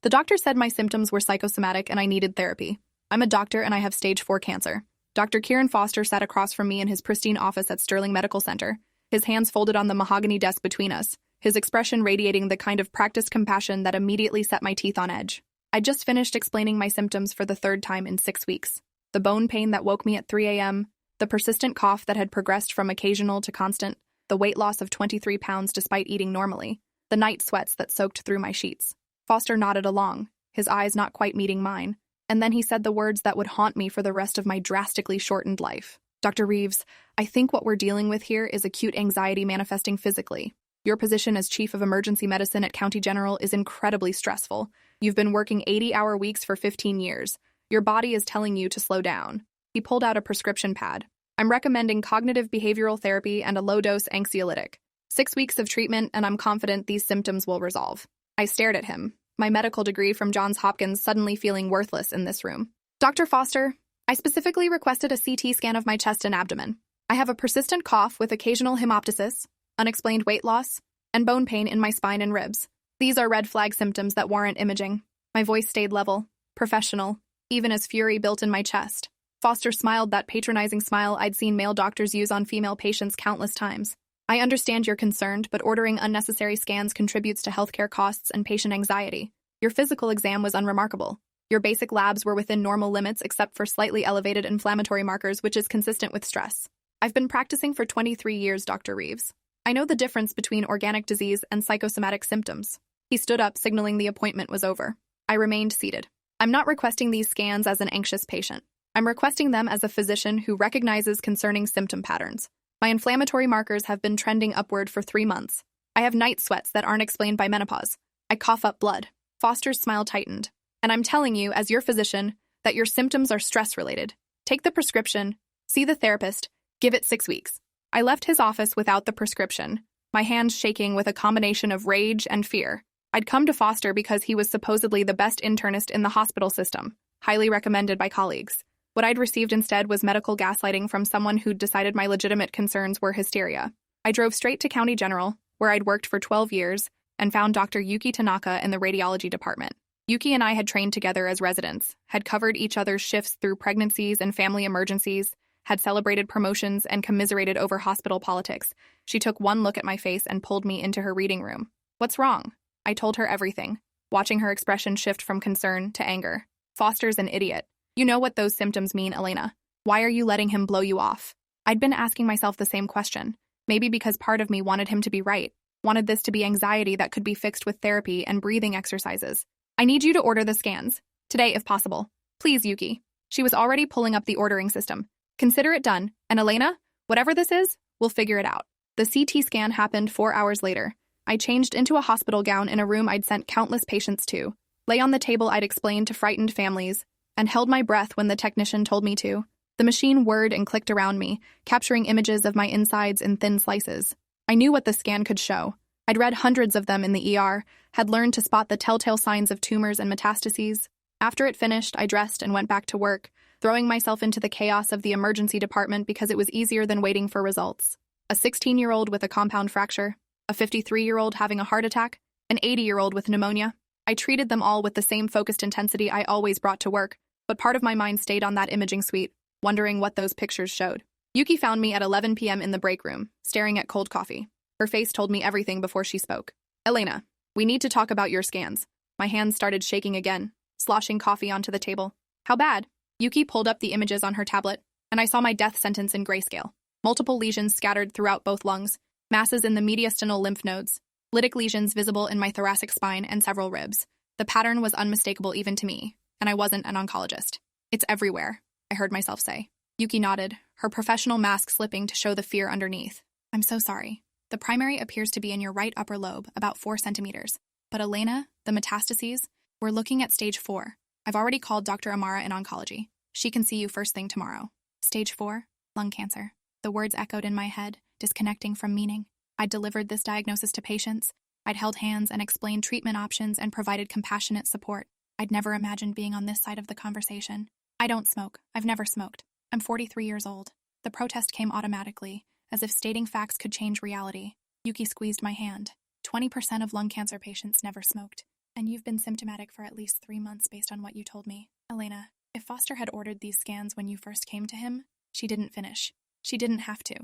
The doctor said my symptoms were psychosomatic and I needed therapy. I'm a doctor and I have stage 4 cancer. Dr. Kieran Foster sat across from me in his pristine office at Sterling Medical Center, his hands folded on the mahogany desk between us, his expression radiating the kind of practiced compassion that immediately set my teeth on edge. I'd just finished explaining my symptoms for the third time in 6 weeks. The bone pain that woke me at 3 a.m., the persistent cough that had progressed from occasional to constant, the weight loss of 23 pounds despite eating normally, the night sweats that soaked through my sheets. Foster nodded along, his eyes not quite meeting mine, and then he said the words that would haunt me for the rest of my drastically shortened life. Dr. Reeves, I think what we're dealing with here is acute anxiety manifesting physically. Your position as Chief of Emergency Medicine at County General is incredibly stressful. You've been working 80-hour weeks for 15 years. Your body is telling you to slow down. He pulled out a prescription pad. I'm recommending cognitive behavioral therapy and a low-dose anxiolytic. 6 weeks of treatment, and I'm confident these symptoms will resolve. I stared at him, my medical degree from Johns Hopkins suddenly feeling worthless in this room. Dr. Foster, I specifically requested a CT scan of my chest and abdomen. I have a persistent cough with occasional hemoptysis, unexplained weight loss, and bone pain in my spine and ribs. These are red flag symptoms that warrant imaging. My voice stayed level, professional, even as fury built in my chest. Foster smiled that patronizing smile I'd seen male doctors use on female patients countless times. I understand you're concerned, but ordering unnecessary scans contributes to healthcare costs and patient anxiety. Your physical exam was unremarkable. Your basic labs were within normal limits except for slightly elevated inflammatory markers, which is consistent with stress. I've been practicing for 23 years, Dr. Reeves. I know the difference between organic disease and psychosomatic symptoms. He stood up, signaling the appointment was over. I remained seated. I'm not requesting these scans as an anxious patient. I'm requesting them as a physician who recognizes concerning symptom patterns. My inflammatory markers have been trending upward for 3 months. I have night sweats that aren't explained by menopause. I cough up blood. Foster's smile tightened. And I'm telling you, as your physician, that your symptoms are stress-related. Take the prescription, see the therapist, give it 6 weeks. I left his office without the prescription, my hands shaking with a combination of rage and fear. I'd come to Foster because he was supposedly the best internist in the hospital system, highly recommended by colleagues. What I'd received instead was medical gaslighting from someone who'd decided my legitimate concerns were hysteria. I drove straight to County General, where I'd worked for 12 years, and found Dr. Yuki Tanaka in the radiology department. Yuki and I had trained together as residents, had covered each other's shifts through pregnancies and family emergencies, had celebrated promotions and commiserated over hospital politics. She took one look at my face and pulled me into her reading room. What's wrong? I told her everything, watching her expression shift from concern to anger. Foster's an idiot. You know what those symptoms mean, Elena. Why are you letting him blow you off? I'd been asking myself the same question, maybe because part of me wanted him to be right, wanted this to be anxiety that could be fixed with therapy and breathing exercises. I need you to order the scans. Today, if possible. Please, Yuki. She was already pulling up the ordering system. Consider it done, and Elena, whatever this is, we'll figure it out. The CT scan happened 4 hours later. I changed into a hospital gown in a room I'd sent countless patients to, lay on the table I'd explained to frightened families, and held my breath when the technician told me to. The machine whirred and clicked around me, capturing images of my insides in thin slices. I knew what the scan could show. I'd read hundreds of them in the ER, had learned to spot the telltale signs of tumors and metastases. After it finished, I dressed and went back to work, throwing myself into the chaos of the emergency department because it was easier than waiting for results. A 16-year-old with a compound fracture, a 53-year-old having a heart attack, an 80-year-old with pneumonia. I treated them all with the same focused intensity I always brought to work, but part of my mind stayed on that imaging suite, wondering what those pictures showed. Yuki found me at 11 p.m. in the break room, staring at cold coffee. Her face told me everything before she spoke. Elena, we need to talk about your scans. My hands started shaking again, sloshing coffee onto the table. How bad? Yuki pulled up the images on her tablet, and I saw my death sentence in grayscale. Multiple lesions scattered throughout both lungs, masses in the mediastinal lymph nodes, lytic lesions visible in my thoracic spine and several ribs. The pattern was unmistakable even to me, and I wasn't an oncologist. It's everywhere, I heard myself say. Yuki nodded, her professional mask slipping to show the fear underneath. I'm so sorry. The primary appears to be in your right upper lobe, about 4 centimeters. But Elena, the metastases, we're looking at stage 4. I've already called Dr. Amara in oncology. She can see you first thing tomorrow. Stage 4, lung cancer. The words echoed in my head, disconnecting from meaning. I'd delivered this diagnosis to patients. I'd held hands and explained treatment options and provided compassionate support. I'd never imagined being on this side of the conversation. I don't smoke. I've never smoked. I'm 43 years old. The protest came automatically, as if stating facts could change reality. Yuki squeezed my hand. 20% of lung cancer patients never smoked. And you've been symptomatic for at least 3 months based on what you told me. Elena, if Foster had ordered these scans when you first came to him, she didn't finish. She didn't have to.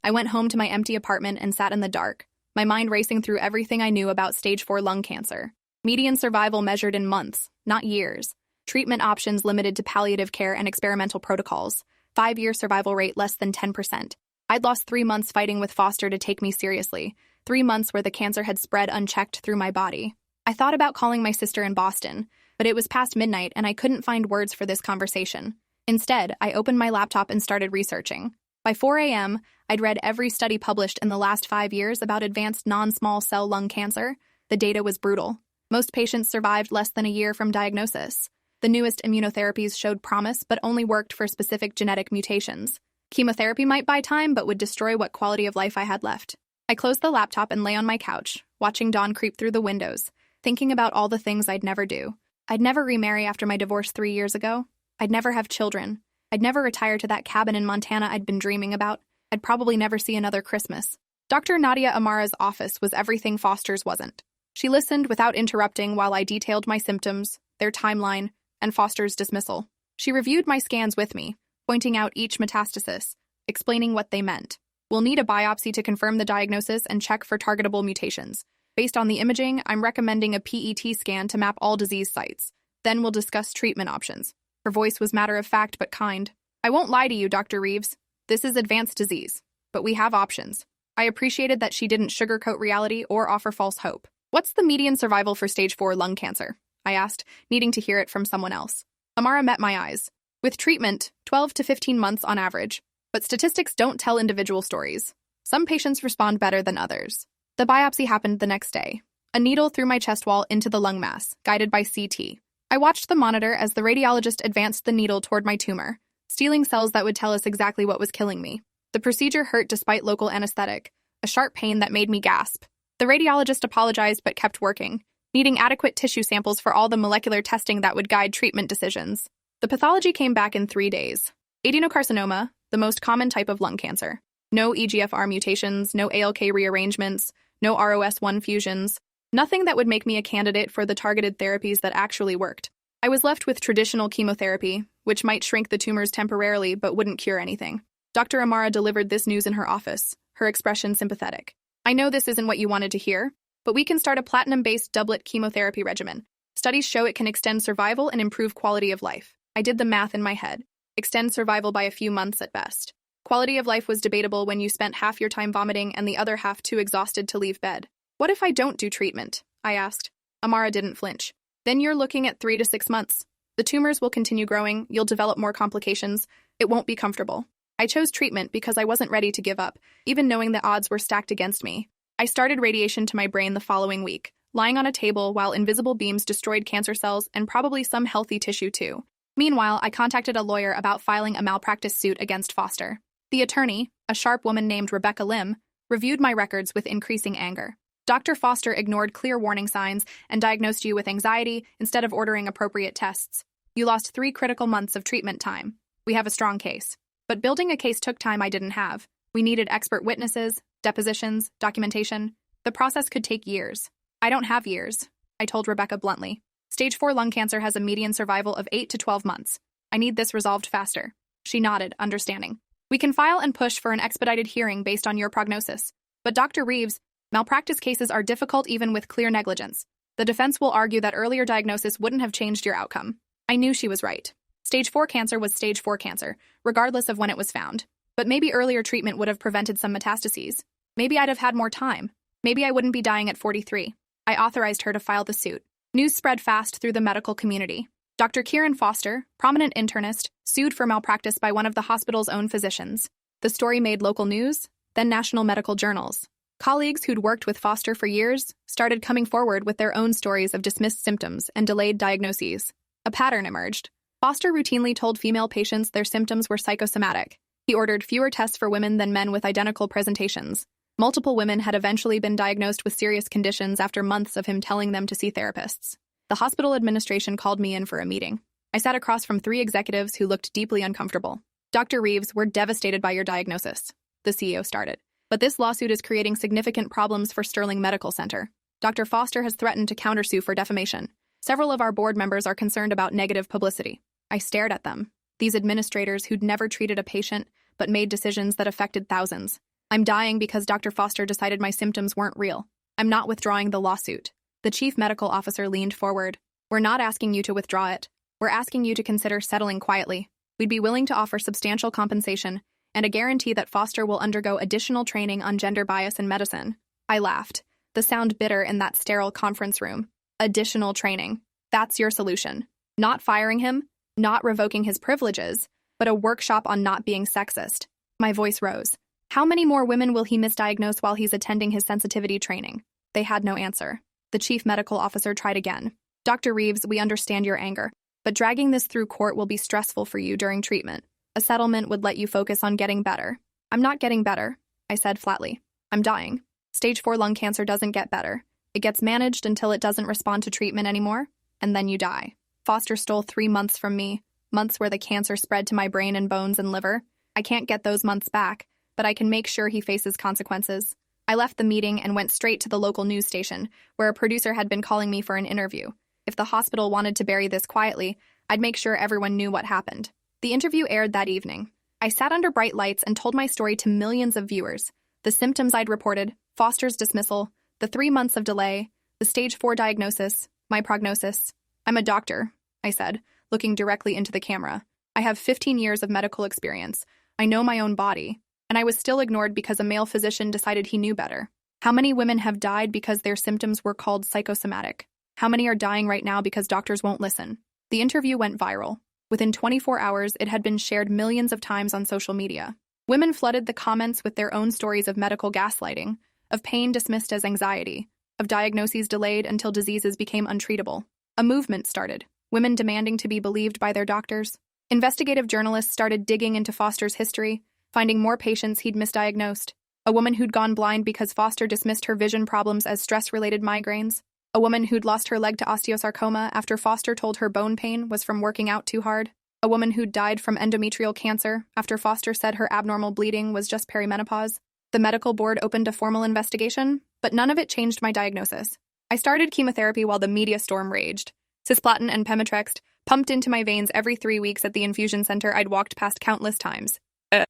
I went home to my empty apartment and sat in the dark, my mind racing through everything I knew about stage 4 lung cancer. Median survival measured in months, not years. Treatment options limited to palliative care and experimental protocols. 5-year survival rate less than 10%. I'd lost 3 months fighting with Foster to take me seriously. 3 months where the cancer had spread unchecked through my body. I thought about calling my sister in Boston, but it was past midnight and I couldn't find words for this conversation. Instead, I opened my laptop and started researching. By 4 a.m., I'd read every study published in the last 5 years about advanced non-small cell lung cancer. The data was brutal. Most patients survived less than a year from diagnosis. The newest immunotherapies showed promise but only worked for specific genetic mutations. Chemotherapy might buy time but would destroy what quality of life I had left. I closed the laptop and lay on my couch, watching dawn creep through the windows, thinking about all the things I'd never do. I'd never remarry after my divorce 3 years ago. I'd never have children. I'd never retire to that cabin in Montana I'd been dreaming about. I'd probably never see another Christmas. Dr. Nadia Amara's office was everything Foster's wasn't. She listened without interrupting while I detailed my symptoms, their timeline, and Foster's dismissal. She reviewed my scans with me, pointing out each metastasis, explaining what they meant. We'll need a biopsy to confirm the diagnosis and check for targetable mutations. Based on the imaging, I'm recommending a PET scan to map all disease sites. Then we'll discuss treatment options. Her voice was matter-of-fact but kind. I won't lie to you, Dr. Reeves. This is advanced disease, but we have options. I appreciated that she didn't sugarcoat reality or offer false hope. What's the median survival for stage 4 lung cancer? I asked, needing to hear it from someone else. Amara met my eyes. With treatment, 12 to 15 months on average. But statistics don't tell individual stories. Some patients respond better than others. The biopsy happened the next day. A needle through my chest wall into the lung mass, guided by CT. I watched the monitor as the radiologist advanced the needle toward my tumor, stealing cells that would tell us exactly what was killing me. The procedure hurt despite local anesthetic, a sharp pain that made me gasp. The radiologist apologized but kept working, needing adequate tissue samples for all the molecular testing that would guide treatment decisions. The pathology came back in 3 days. Adenocarcinoma, the most common type of lung cancer. No EGFR mutations, no ALK rearrangements, no ROS1 fusions. Nothing that would make me a candidate for the targeted therapies that actually worked. I was left with traditional chemotherapy, which might shrink the tumors temporarily but wouldn't cure anything. Dr. Amara delivered this news in her office, her expression sympathetic. I know this isn't what you wanted to hear, but we can start a platinum-based doublet chemotherapy regimen. Studies show it can extend survival and improve quality of life. I did the math in my head. Extend survival by a few months at best. Quality of life was debatable when you spent half your time vomiting and the other half too exhausted to leave bed. What if I don't do treatment? I asked. Amara didn't flinch. Then you're looking at 3 to 6 months. The tumors will continue growing, you'll develop more complications, it won't be comfortable. I chose treatment because I wasn't ready to give up, even knowing the odds were stacked against me. I started radiation to my brain the following week, lying on a table while invisible beams destroyed cancer cells and probably some healthy tissue too. Meanwhile, I contacted a lawyer about filing a malpractice suit against Foster. The attorney, a sharp woman named Rebecca Lim, reviewed my records with increasing anger. Dr. Foster ignored clear warning signs and diagnosed you with anxiety instead of ordering appropriate tests. You lost 3 critical months of treatment time. We have a strong case. But building a case took time I didn't have. We needed expert witnesses, depositions, documentation. The process could take years. I don't have years, I told Rebecca bluntly. Stage 4 lung cancer has a median survival of 8 to 12 months. I need this resolved faster. She nodded, understanding. We can file and push for an expedited hearing based on your prognosis. But Dr. Reeves, malpractice cases are difficult even with clear negligence. The defense will argue that earlier diagnosis wouldn't have changed your outcome. I knew she was right. Stage 4 cancer was stage 4 cancer, regardless of when it was found. But maybe earlier treatment would have prevented some metastases. Maybe I'd have had more time. Maybe I wouldn't be dying at 43. I authorized her to file the suit. News spread fast through the medical community. Dr. Kieran Foster, prominent internist, sued for malpractice by one of the hospital's own physicians. The story made local news, then national medical journals. Colleagues who'd worked with Foster for years started coming forward with their own stories of dismissed symptoms and delayed diagnoses. A pattern emerged. Foster routinely told female patients their symptoms were psychosomatic. He ordered fewer tests for women than men with identical presentations. Multiple women had eventually been diagnosed with serious conditions after months of him telling them to see therapists. The hospital administration called me in for a meeting. I sat across from 3 executives who looked deeply uncomfortable. Dr. Reeves, we're devastated by your diagnosis, the CEO started. But this lawsuit is creating significant problems for Sterling Medical Center. Dr. Foster has threatened to countersue for defamation. Several of our board members are concerned about negative publicity. I stared at them. These administrators who'd never treated a patient but made decisions that affected thousands. I'm dying because Dr. Foster decided my symptoms weren't real. I'm not withdrawing the lawsuit. The chief medical officer leaned forward. We're not asking you to withdraw it. We're asking you to consider settling quietly. We'd be willing to offer substantial compensation and a guarantee that Foster will undergo additional training on gender bias in medicine. I laughed. The sound bitter in that sterile conference room. Additional training. That's your solution. Not firing him, not revoking his privileges, but a workshop on not being sexist. My voice rose. How many more women will he misdiagnose while he's attending his sensitivity training? They had no answer. The chief medical officer tried again. Dr. Reeves, we understand your anger, but dragging this through court will be stressful for you during treatment. A settlement would let you focus on getting better. I'm not getting better, I said flatly. I'm dying. Stage 4 lung cancer doesn't get better. It gets managed until it doesn't respond to treatment anymore, and then you die. Foster stole 3 months from me, months where the cancer spread to my brain and bones and liver. I can't get those months back, but I can make sure he faces consequences. I left the meeting and went straight to the local news station, where a producer had been calling me for an interview. If the hospital wanted to bury this quietly, I'd make sure everyone knew what happened. The interview aired that evening. I sat under bright lights and told my story to millions of viewers. The symptoms I'd reported, Foster's dismissal, the 3 months of delay, the stage 4 diagnosis, my prognosis. I'm a doctor, I said, looking directly into the camera. I have 15 years of medical experience. I know my own body. And I was still ignored because a male physician decided he knew better. How many women have died because their symptoms were called psychosomatic? How many are dying right now because doctors won't listen? The interview went viral. Within 24 hours, it had been shared millions of times on social media. Women flooded the comments with their own stories of medical gaslighting, of pain dismissed as anxiety, of diagnoses delayed until diseases became untreatable. A movement started, women demanding to be believed by their doctors. Investigative journalists started digging into Foster's history, finding more patients he'd misdiagnosed. A woman who'd gone blind because Foster dismissed her vision problems as stress-related migraines. A woman who'd lost her leg to osteosarcoma after Foster told her bone pain was from working out too hard. A woman who'd died from endometrial cancer after Foster said her abnormal bleeding was just perimenopause. The medical board opened a formal investigation, but none of it changed my diagnosis. I started chemotherapy while the media storm raged. Cisplatin and Pemetrexed pumped into my veins every 3 weeks at the infusion center I'd walked past countless times.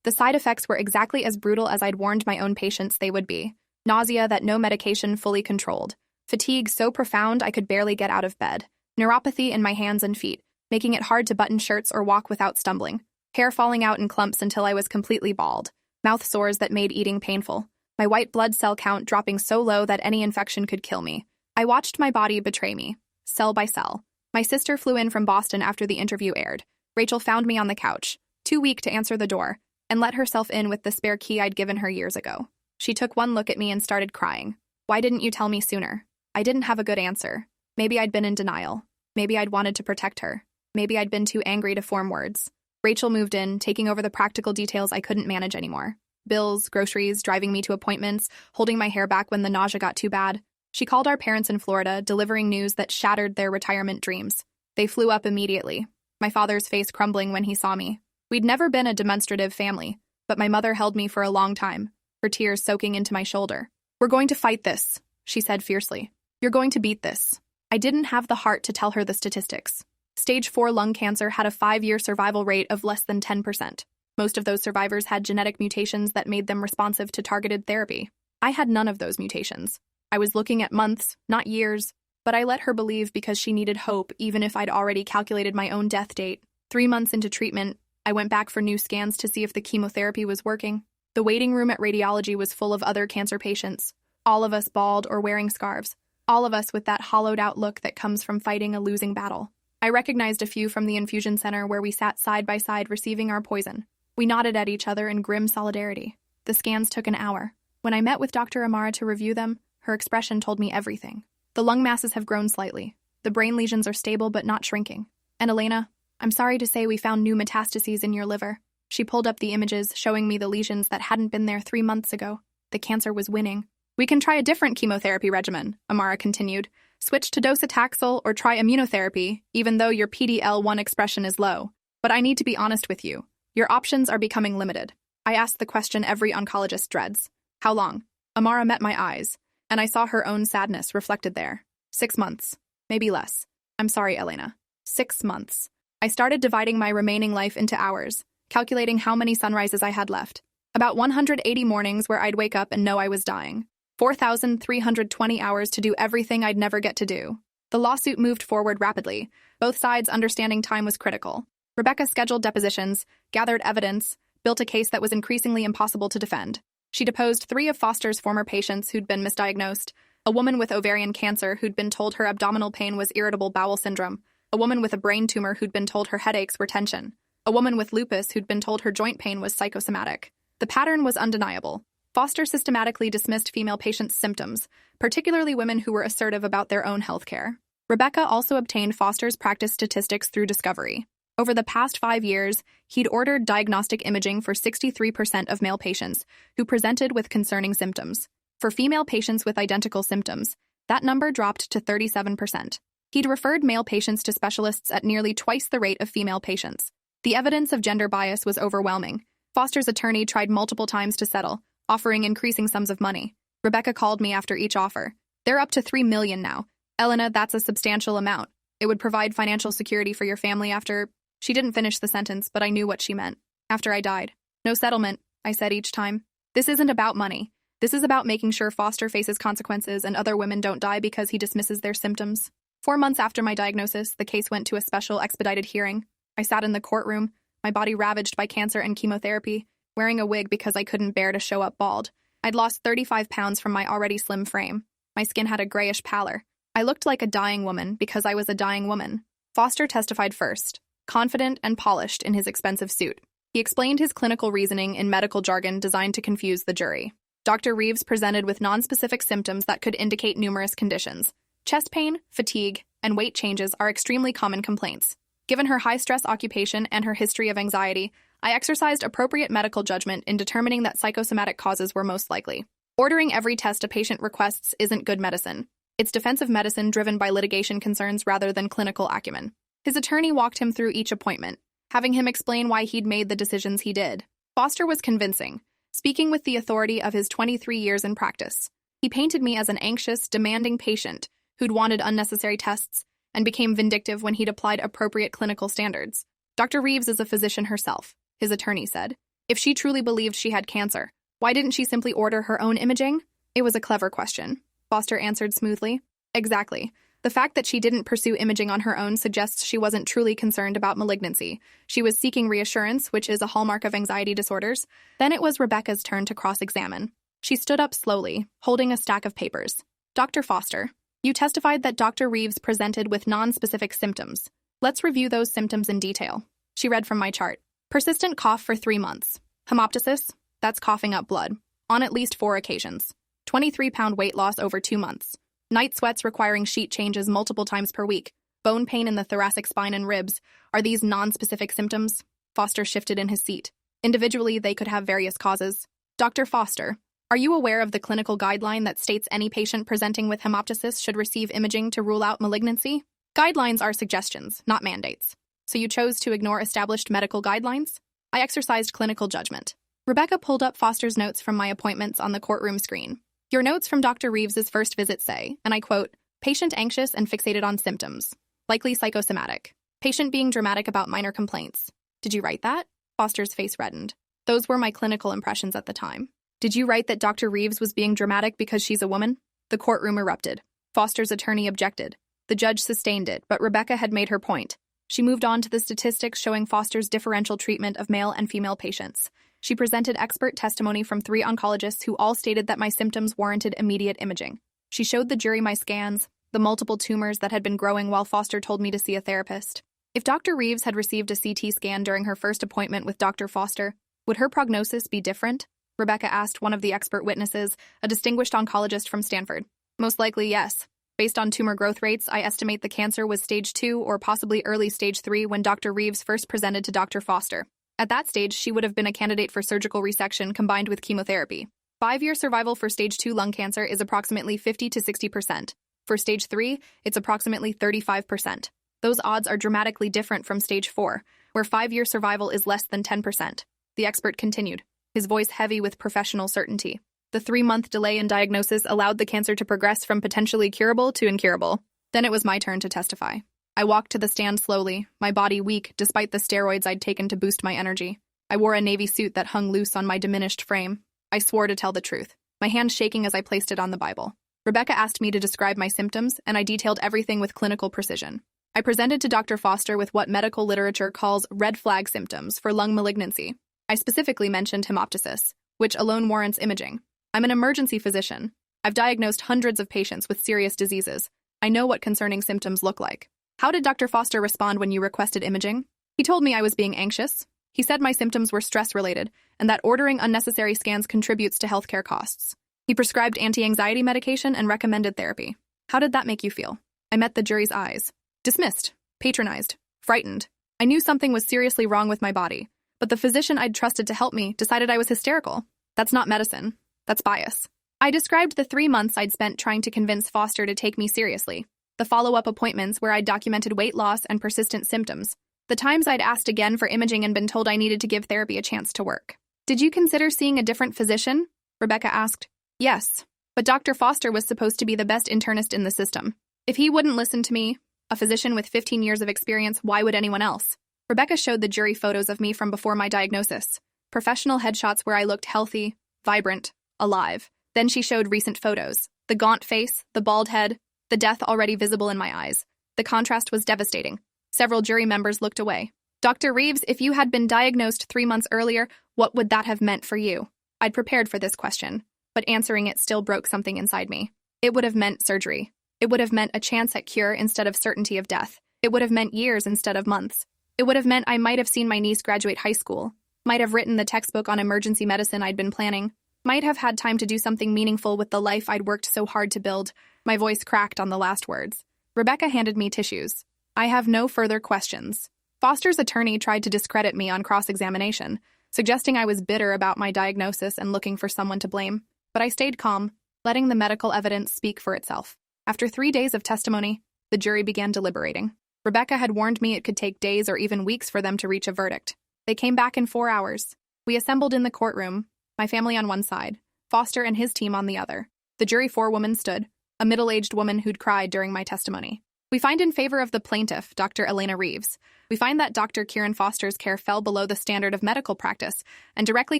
The side effects were exactly as brutal as I'd warned my own patients they would be. Nausea that no medication fully controlled. Fatigue so profound I could barely get out of bed. Neuropathy in my hands and feet, making it hard to button shirts or walk without stumbling. Hair falling out in clumps until I was completely bald. Mouth sores that made eating painful. My white blood cell count dropping so low that any infection could kill me. I watched my body betray me, cell by cell. My sister flew in from Boston after the interview aired. Rachel found me on the couch, too weak to answer the door, and let herself in with the spare key I'd given her years ago. She took one look at me and started crying. Why didn't you tell me sooner? I didn't have a good answer. Maybe I'd been in denial. Maybe I'd wanted to protect her. Maybe I'd been too angry to form words. Rachel moved in, taking over the practical details I couldn't manage anymore. Bills, groceries, driving me to appointments, holding my hair back when the nausea got too bad. She called our parents in Florida, delivering news that shattered their retirement dreams. They flew up immediately, my father's face crumbling when he saw me. We'd never been a demonstrative family, but my mother held me for a long time, her tears soaking into my shoulder. We're going to fight this, she said fiercely. You're going to beat this. I didn't have the heart to tell her the statistics. Stage 4 lung cancer had a 5-year survival rate of less than 10%. Most of those survivors had genetic mutations that made them responsive to targeted therapy. I had none of those mutations. I was looking at months, not years, but I let her believe because she needed hope even if I'd already calculated my own death date. 3 months into treatment, I went back for new scans to see if the chemotherapy was working. The waiting room at radiology was full of other cancer patients, all of us bald or wearing scarves, all of us with that hollowed-out look that comes from fighting a losing battle. I recognized a few from the infusion center where we sat side by side receiving our poison. We nodded at each other in grim solidarity. The scans took an hour. When I met with Dr. Amara to review them, her expression told me everything. The lung masses have grown slightly. The brain lesions are stable but not shrinking. And Elena, I'm sorry to say we found new metastases in your liver. She pulled up the images, showing me the lesions that hadn't been there 3 months ago. The cancer was winning. We can try a different chemotherapy regimen, Amara continued. Switch to docetaxel or try immunotherapy, even though your PD-L1 expression is low. But I need to be honest with you. Your options are becoming limited. I asked the question every oncologist dreads. How long? Amara met my eyes. and I saw her own sadness reflected there. 6 months. Maybe less. I'm sorry, Elena. 6 months. I started dividing my remaining life into hours, calculating how many sunrises I had left. About 180 mornings where I'd wake up and know I was dying. 4,320 hours to do everything I'd never get to do. The lawsuit moved forward rapidly. Both sides understanding time was critical. Rebecca scheduled depositions, gathered evidence, built a case that was increasingly impossible to defend. She deposed 3 of Foster's former patients who'd been misdiagnosed, a woman with ovarian cancer who'd been told her abdominal pain was irritable bowel syndrome, a woman with a brain tumor who'd been told her headaches were tension, a woman with lupus who'd been told her joint pain was psychosomatic. The pattern was undeniable. Foster systematically dismissed female patients' symptoms, particularly women who were assertive about their own health care. Rebecca also obtained Foster's practice statistics through discovery. Over the past 5 years, he'd ordered diagnostic imaging for 63% of male patients who presented with concerning symptoms. For female patients with identical symptoms, that number dropped to 37%. He'd referred male patients to specialists at nearly twice the rate of female patients. The evidence of gender bias was overwhelming. Foster's attorney tried multiple times to settle, offering increasing sums of money. Rebecca called me after each offer. They're up to $3 million now. Elena, that's a substantial amount. It would provide financial security for your family after... She didn't finish the sentence, but I knew what she meant. After I died. No settlement, I said each time. This isn't about money. This is about making sure Foster faces consequences and other women don't die because he dismisses their symptoms. 4 months after my diagnosis, the case went to a special expedited hearing. I sat in the courtroom, my body ravaged by cancer and chemotherapy, wearing a wig because I couldn't bear to show up bald. I'd lost 35 pounds from my already slim frame. My skin had a grayish pallor. I looked like a dying woman because I was a dying woman. Foster testified first, confident and polished in his expensive suit. He explained his clinical reasoning in medical jargon designed to confuse the jury. Dr. Reeves presented with nonspecific symptoms that could indicate numerous conditions. Chest pain, fatigue, and weight changes are extremely common complaints. Given her high-stress occupation and her history of anxiety, I exercised appropriate medical judgment in determining that psychosomatic causes were most likely. Ordering every test a patient requests isn't good medicine. It's defensive medicine driven by litigation concerns rather than clinical acumen. His attorney walked him through each appointment, having him explain why he'd made the decisions he did. Foster was convincing, speaking with the authority of his 23 years in practice. He painted me as an anxious, demanding patient who'd wanted unnecessary tests and became vindictive when he'd applied appropriate clinical standards. Dr. Reeves is a physician herself, his attorney said. If she truly believed she had cancer, why didn't she simply order her own imaging? It was a clever question. Foster answered smoothly. Exactly. The fact that she didn't pursue imaging on her own suggests she wasn't truly concerned about malignancy. She was seeking reassurance, which is a hallmark of anxiety disorders. Then it was Rebecca's turn to cross-examine. She stood up slowly, holding a stack of papers. Dr. Foster, you testified that Dr. Reeves presented with non-specific symptoms. Let's review those symptoms in detail. She read from my chart. Persistent cough for 3 months. Hemoptysis, that's coughing up blood, on at least 4 occasions. 23-pound weight loss over 2 months. Night sweats requiring sheet changes multiple times per week. Bone pain in the thoracic spine and ribs. Are these non-specific symptoms? Foster shifted in his seat. Individually, they could have various causes. Dr. Foster, are you aware of the clinical guideline that states any patient presenting with hemoptysis should receive imaging to rule out malignancy? Guidelines are suggestions, not mandates. So you chose to ignore established medical guidelines? I exercised clinical judgment. Rebecca pulled up Foster's notes from my appointments on the courtroom screen. Your notes from Dr. Reeves's first visit say, and I quote, patient anxious and fixated on symptoms, likely psychosomatic. Patient being dramatic about minor complaints. Did you write that? Foster's face reddened. Those were my clinical impressions at the time. Did you write that Dr. Reeves was being dramatic because she's a woman? The courtroom erupted. Foster's attorney objected. The judge sustained it, but Rebecca had made her point. She moved on to the statistics showing Foster's differential treatment of male and female patients. She presented expert testimony from 3 oncologists who all stated that my symptoms warranted immediate imaging. She showed the jury my scans, the multiple tumors that had been growing while Foster told me to see a therapist. If Dr. Reeves had received a CT scan during her first appointment with Dr. Foster, would her prognosis be different? Rebecca asked one of the expert witnesses, a distinguished oncologist from Stanford. Most likely, yes. Based on tumor growth rates, I estimate the cancer was stage 2 or possibly early stage 3 when Dr. Reeves first presented to Dr. Foster. At that stage, she would have been a candidate for surgical resection combined with chemotherapy. 5-year survival for stage 2 lung cancer is approximately 50 to 60%. For stage 3, it's approximately 35%. Those odds are dramatically different from stage 4, where 5-year survival is less than 10%. The expert continued, his voice heavy with professional certainty. The 3-month delay in diagnosis allowed the cancer to progress from potentially curable to incurable. Then it was my turn to testify. I walked to the stand slowly, my body weak despite the steroids I'd taken to boost my energy. I wore a navy suit that hung loose on my diminished frame. I swore to tell the truth, my hand shaking as I placed it on the Bible. Rebecca asked me to describe my symptoms, and I detailed everything with clinical precision. I presented to Dr. Foster with what medical literature calls red flag symptoms for lung malignancy. I specifically mentioned hemoptysis, which alone warrants imaging. I'm an emergency physician. I've diagnosed hundreds of patients with serious diseases. I know what concerning symptoms look like. How did Dr. Foster respond when you requested imaging? He told me I was being anxious. He said my symptoms were stress-related and that ordering unnecessary scans contributes to healthcare costs. He prescribed anti-anxiety medication and recommended therapy. How did that make you feel? I met the jury's eyes. Dismissed, patronized, frightened. I knew something was seriously wrong with my body, but the physician I'd trusted to help me decided I was hysterical. That's not medicine. That's bias. I described the 3 months I'd spent trying to convince Foster to take me seriously, the follow-up appointments where I'd documented weight loss and persistent symptoms, the times I'd asked again for imaging and been told I needed to give therapy a chance to work. Did you consider seeing a different physician? Rebecca asked. Yes, but Dr. Foster was supposed to be the best internist in the system. If he wouldn't listen to me, a physician with 15 years of experience, why would anyone else? Rebecca showed the jury photos of me from before my diagnosis, professional headshots where I looked healthy, vibrant, alive. Then she showed recent photos, the gaunt face, the bald head, the death already visible in my eyes. The contrast was devastating. Several jury members looked away. Dr. Reeves, if you had been diagnosed 3 months earlier, what would that have meant for you? I'd prepared for this question, but answering it still broke something inside me. It would have meant surgery. It would have meant a chance at cure instead of certainty of death. It would have meant years instead of months. It would have meant I might have seen my niece graduate high school, might have written the textbook on emergency medicine I'd been planning, might have had time to do something meaningful with the life I'd worked so hard to build. My voice cracked on the last words. Rebecca handed me tissues. I have no further questions. Foster's attorney tried to discredit me on cross-examination, suggesting I was bitter about my diagnosis and looking for someone to blame. But I stayed calm, letting the medical evidence speak for itself. After 3 days of testimony, the jury began deliberating. Rebecca had warned me it could take days or even weeks for them to reach a verdict. They came back in 4 hours. We assembled in the courtroom, my family on one side, Foster and his team on the other. The jury forewoman stood, a middle-aged woman who'd cried during my testimony. We find in favor of the plaintiff, Dr. Elena Reeves. We find that Dr. Kieran Foster's care fell below the standard of medical practice and directly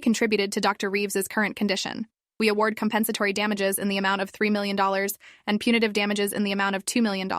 contributed to Dr. Reeves's current condition. We award compensatory damages in the amount of $3 million and punitive damages in the amount of $2 million,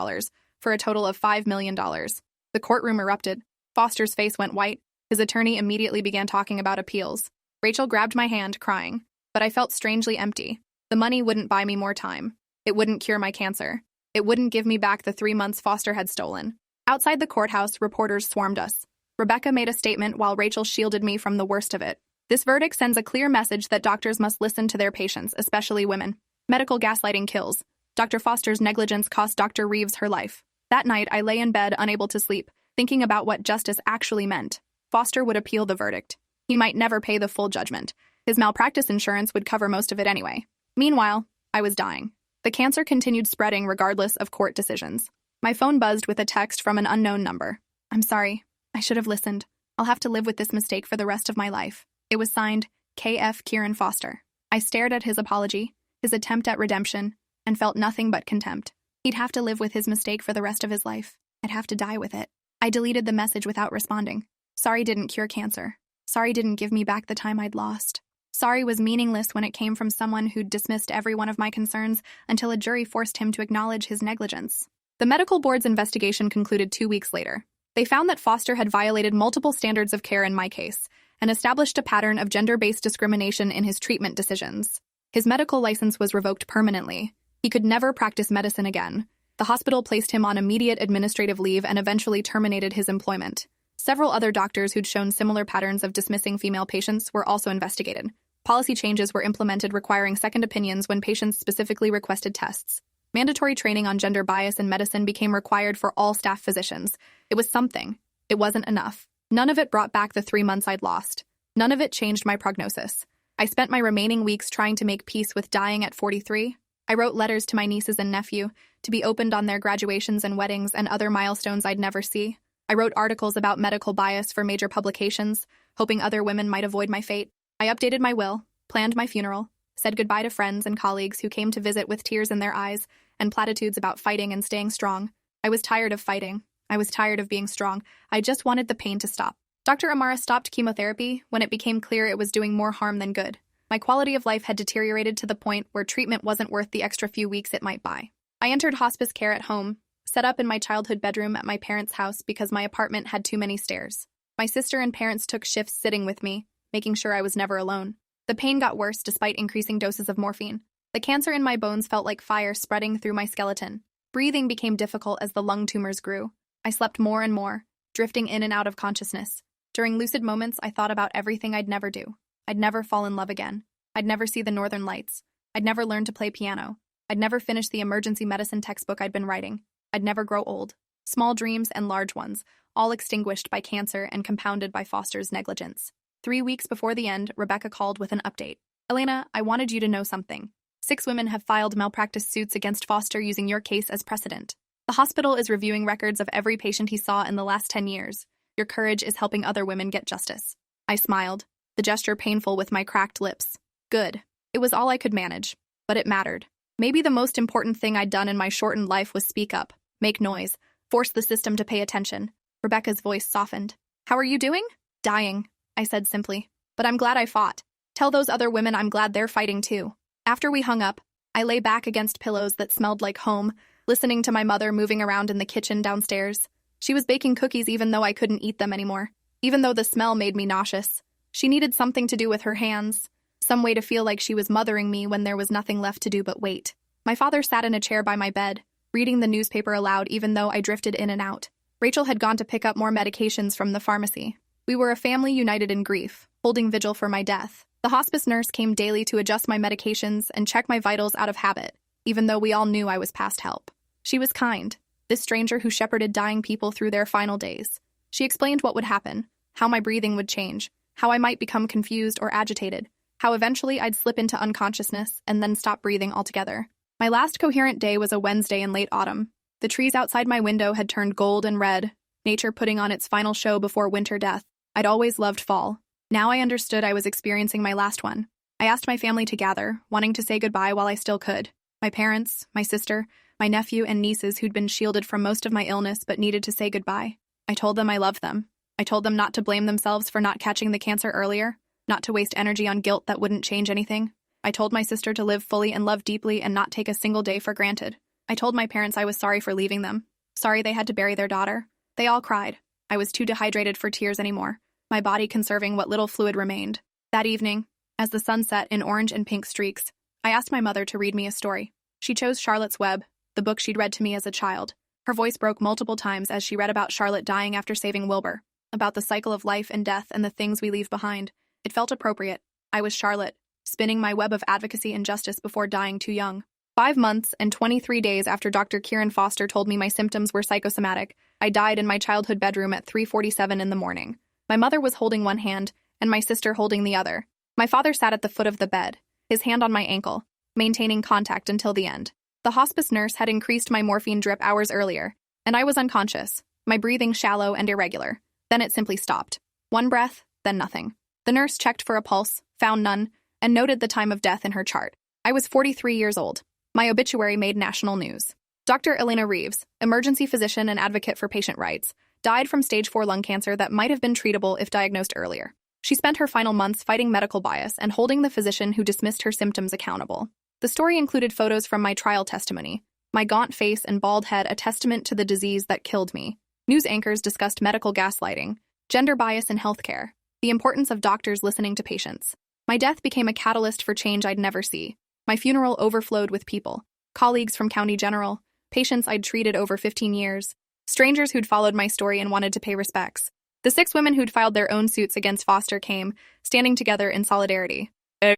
for a total of $5 million. The courtroom erupted. Foster's face went white. His attorney immediately began talking about appeals. Rachel grabbed my hand, crying, but I felt strangely empty. The money wouldn't buy me more time. It wouldn't cure my cancer. It wouldn't give me back the 3 months Foster had stolen. Outside the courthouse, reporters swarmed us. Rebecca made a statement while Rachel shielded me from the worst of it. This verdict sends a clear message that doctors must listen to their patients, especially women. Medical gaslighting kills. Dr. Foster's negligence cost Dr. Reeves her life. That night, I lay in bed, unable to sleep, thinking about what justice actually meant. Foster would appeal the verdict. He might never pay the full judgment. His malpractice insurance would cover most of it anyway. Meanwhile, I was dying. The cancer continued spreading regardless of court decisions. My phone buzzed with a text from an unknown number. I'm sorry. I should have listened. I'll have to live with this mistake for the rest of my life. It was signed, K.F. Kieran Foster. I stared at his apology, his attempt at redemption, and felt nothing but contempt. He'd have to live with his mistake for the rest of his life. I'd have to die with it. I deleted the message without responding. Sorry didn't cure cancer. Sorry didn't give me back the time I'd lost. Sorry was meaningless when it came from someone who'd dismissed every one of my concerns until a jury forced him to acknowledge his negligence. The medical board's investigation concluded 2 weeks later. They found that Foster had violated multiple standards of care in my case and established a pattern of gender-based discrimination in his treatment decisions. His medical license was revoked permanently. He could never practice medicine again. The hospital placed him on immediate administrative leave and eventually terminated his employment. Several other doctors who'd shown similar patterns of dismissing female patients were also investigated. Policy changes were implemented requiring second opinions when patients specifically requested tests. Mandatory training on gender bias in medicine became required for all staff physicians. It was something. It wasn't enough. None of it brought back the 3 months I'd lost. None of it changed my prognosis. I spent my remaining weeks trying to make peace with dying at 43. I wrote letters to my nieces and nephew to be opened on their graduations and weddings and other milestones I'd never see. I wrote articles about medical bias for major publications, hoping other women might avoid my fate. I updated my will, planned my funeral, said goodbye to friends and colleagues who came to visit with tears in their eyes and platitudes about fighting and staying strong. I was tired of fighting. I was tired of being strong. I just wanted the pain to stop. Dr. Amara stopped chemotherapy when it became clear it was doing more harm than good. My quality of life had deteriorated to the point where treatment wasn't worth the extra few weeks it might buy. I entered hospice care at home, set up in my childhood bedroom at my parents' house because my apartment had too many stairs. My sister and parents took shifts sitting with me, making sure I was never alone. The pain got worse despite increasing doses of morphine. The cancer in my bones felt like fire spreading through my skeleton. Breathing became difficult as the lung tumors grew. I slept more and more, drifting in and out of consciousness. During lucid moments, I thought about everything I'd never do. I'd never fall in love again. I'd never see the northern lights. I'd never learn to play piano. I'd never finish the emergency medicine textbook I'd been writing. I'd never grow old. Small dreams and large ones, all extinguished by cancer and compounded by Foster's negligence. 3 weeks before the end, Rebecca called with an update. Elena, I wanted you to know something. 6 women have filed malpractice suits against Foster using your case as precedent. The hospital is reviewing records of every patient he saw in the last 10 years. Your courage is helping other women get justice. I smiled, the gesture painful with my cracked lips. Good. It was all I could manage, but it mattered. Maybe the most important thing I'd done in my shortened life was speak up, make noise, force the system to pay attention. Rebecca's voice softened. How are you doing? Dying, I said simply. But I'm glad I fought. Tell those other women I'm glad they're fighting too. After we hung up, I lay back against pillows that smelled like home, listening to my mother moving around in the kitchen downstairs. She was baking cookies even though I couldn't eat them anymore, even though the smell made me nauseous. She needed something to do with her hands, some way to feel like she was mothering me when there was nothing left to do but wait. My father sat in a chair by my bed, reading the newspaper aloud even though I drifted in and out. Rachel had gone to pick up more medications from the pharmacy. We were a family united in grief, holding vigil for my death. The hospice nurse came daily to adjust my medications and check my vitals out of habit, even though we all knew I was past help. She was kind, this stranger who shepherded dying people through their final days. She explained what would happen, how my breathing would change, how I might become confused or agitated, how eventually I'd slip into unconsciousness and then stop breathing altogether. My last coherent day was a Wednesday in late autumn. The trees outside my window had turned gold and red, nature putting on its final show before winter death. I'd always loved fall. Now I understood I was experiencing my last one. I asked my family to gather, wanting to say goodbye while I still could. My parents, my sister, my nephew and nieces who'd been shielded from most of my illness but needed to say goodbye. I told them I loved them. I told them not to blame themselves for not catching the cancer earlier, not to waste energy on guilt that wouldn't change anything. I told my sister to live fully and love deeply and not take a single day for granted. I told my parents I was sorry for leaving them, sorry they had to bury their daughter. They all cried. I was too dehydrated for tears anymore, my body conserving what little fluid remained. That evening, as the sun set in orange and pink streaks, I asked my mother to read me a story. She chose Charlotte's Web, the book she'd read to me as a child. Her voice broke multiple times as she read about Charlotte dying after saving Wilbur, about the cycle of life and death and the things we leave behind. It felt appropriate. I was Charlotte, spinning my web of advocacy and justice before dying too young. 5 months and 23 days after Dr. Kieran Foster told me my symptoms were psychosomatic, I died in my childhood bedroom at 3:47 in the morning. My mother was holding one hand, and my sister holding the other. My father sat at the foot of the bed, his hand on my ankle, maintaining contact until the end. The hospice nurse had increased my morphine drip hours earlier, and I was unconscious, my breathing shallow and irregular. Then it simply stopped. One breath, then nothing. The nurse checked for a pulse, found none, and noted the time of death in her chart. I was 43 years old. My obituary made national news. Dr. Elena Reeves, emergency physician and advocate for patient rights, died from stage 4 lung cancer that might have been treatable if diagnosed earlier. She spent her final months fighting medical bias and holding the physician who dismissed her symptoms accountable. The story included photos from my trial testimony, my gaunt face and bald head a testament to the disease that killed me. News anchors discussed medical gaslighting, gender bias in healthcare, the importance of doctors listening to patients. My death became a catalyst for change I'd never see. My funeral overflowed with people, colleagues from County General, patients I'd treated over 15 years, strangers who'd followed my story and wanted to pay respects. The 6 women who'd filed their own suits against Foster came, standing together in solidarity.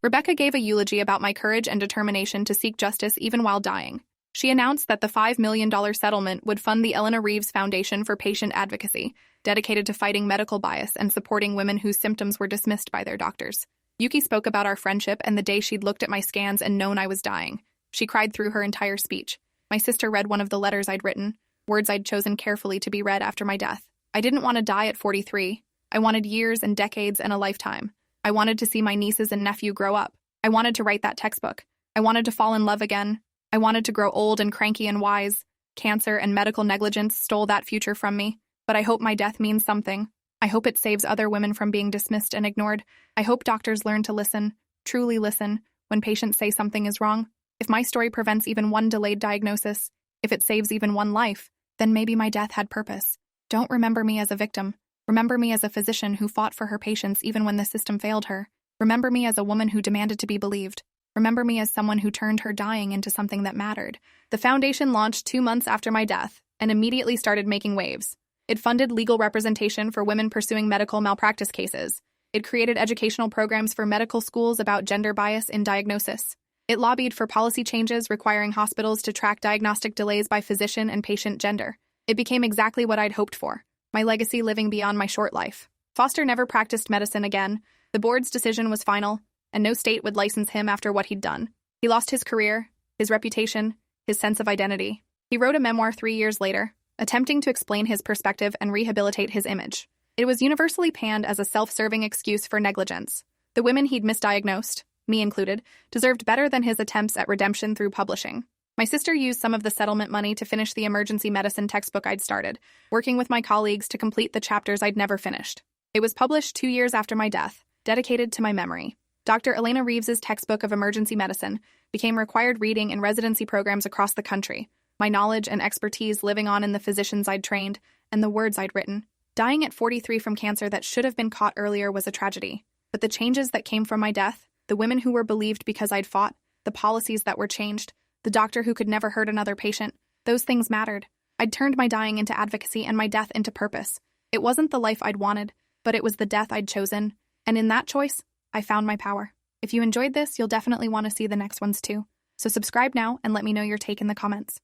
Rebecca gave a eulogy about my courage and determination to seek justice even while dying. She announced that the $5 million settlement would fund the Elena Reeves Foundation for Patient Advocacy, dedicated to fighting medical bias and supporting women whose symptoms were dismissed by their doctors. Yuki spoke about our friendship and the day she'd looked at my scans and known I was dying. She cried through her entire speech. My sister read one of the letters I'd written, words I'd chosen carefully to be read after my death. I didn't want to die at 43. I wanted years and decades and a lifetime. I wanted to see my nieces and nephew grow up. I wanted to write that textbook. I wanted to fall in love again. I wanted to grow old and cranky and wise. Cancer and medical negligence stole that future from me. But I hope my death means something. I hope it saves other women from being dismissed and ignored. I hope doctors learn to listen, truly listen, when patients say something is wrong. If my story prevents even one delayed diagnosis, if it saves even one life, then maybe my death had purpose. Don't remember me as a victim. Remember me as a physician who fought for her patients even when the system failed her. Remember me as a woman who demanded to be believed. Remember me as someone who turned her dying into something that mattered. The foundation launched 2 months after my death and immediately started making waves. It funded legal representation for women pursuing medical malpractice cases. It created educational programs for medical schools about gender bias in diagnosis. It lobbied for policy changes requiring hospitals to track diagnostic delays by physician and patient gender. It became exactly what I'd hoped for, my legacy living beyond my short life. Foster never practiced medicine again. The board's decision was final, and no state would license him after what he'd done. He lost his career, his reputation, his sense of identity. He wrote a memoir 3 years later, attempting to explain his perspective and rehabilitate his image. It was universally panned as a self-serving excuse for negligence. The women he'd misdiagnosed, me included, deserved better than his attempts at redemption through publishing. My sister used some of the settlement money to finish the emergency medicine textbook I'd started, working with my colleagues to complete the chapters I'd never finished. It was published 2 years after my death, dedicated to my memory. Dr. Elena Reeves's textbook of emergency medicine became required reading in residency programs across the country, my knowledge and expertise living on in the physicians I'd trained and the words I'd written. Dying at 43 from cancer that should have been caught earlier was a tragedy. But the changes that came from my death, the women who were believed because I'd fought, the policies that were changed, the doctor who could never hurt another patient, those things mattered. I'd turned my dying into advocacy and my death into purpose. It wasn't the life I'd wanted, but it was the death I'd chosen. And in that choice, I found my power. If you enjoyed this, you'll definitely want to see the next ones too. So subscribe now and let me know your take in the comments.